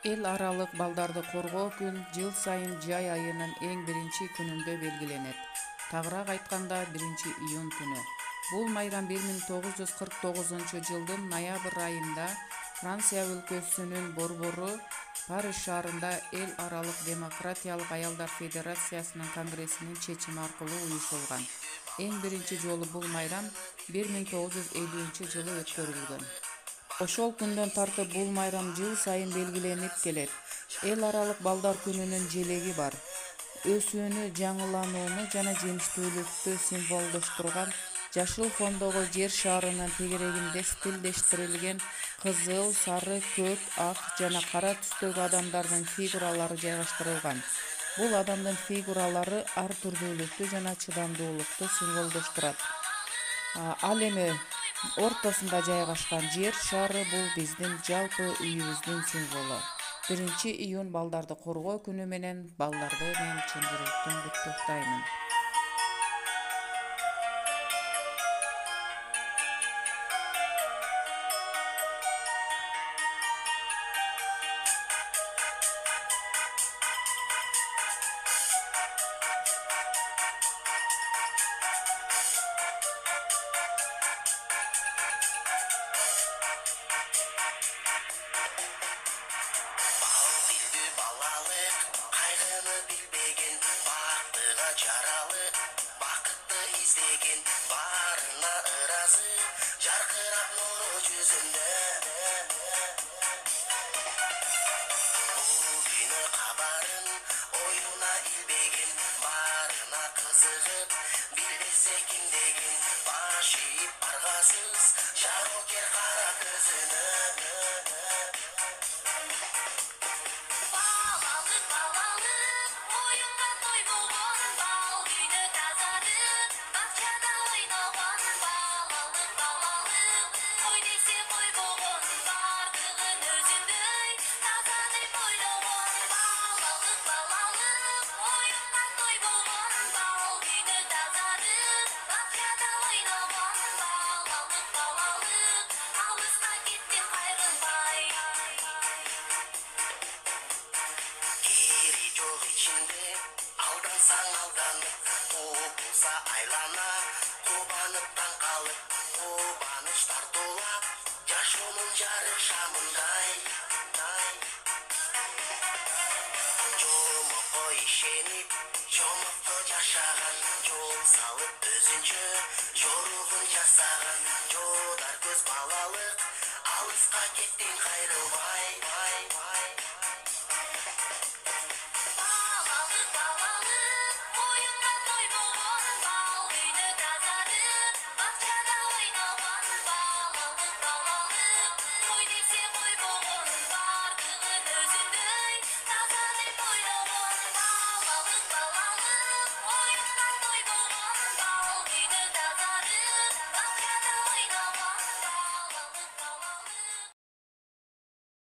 Эл аралык балдарды коргоо күн жыл сайын жай айынын эң биринчи күнүндө белгиленет. Тагыраак айтканда 1-июнь күнү. Бул майрам 1949 жылдын ноябрь айында Франция өлкөсүнүн борбору Париж шаарында эл аралык демократиялык аялдар федерациясынын конгрессинин чечими аркылуу уюшулган. Эң биринчи жолу бул майрам 1950-жылы өткөрүлгөн. Ошол күндөн тартып бул майрам жыл сайын белгиленип келет. Эл аралык балдар күнүнүн желеги бар. Өсүүнү, жаңыланууну жана жемиштүүлүктү символдоштурган жашыл фондогу жер шарынын тегерегинде стилдештирилген кызыл, сары, көк, ак жана кара түстөгү адамдардын фигуралары жайгаштырылган. Бул адамдын фигуралары ар түрдүүлүктү жана чыдамдуулукту символдоштурат. Ал эми ортосунда жайгашкан жер шары бул биздин жалпы үйүбүздүн символу. 1-июнь балдарды коргоо күнү менен балдарды мен чын жүрөктөн куттуктаймын. Жаралы, бакытты издеген, барына ыразы, жаркырап нуру жүзүндө. Бул күнү кабарын оюна илбеген, барына кызыгып, билбесе ким деген, баш ийип баргасыз, жарокер кара көзүнө. Алдансаң алданып, болса айлана, кубанып таң калып, кубаныч тартуулап, жашоонун жарык шамындай. Жомокко ишенип, жомокто жашаган, жол салып өзүнчө жоругун жасаган, жодар көз балалык, алыска кеттиң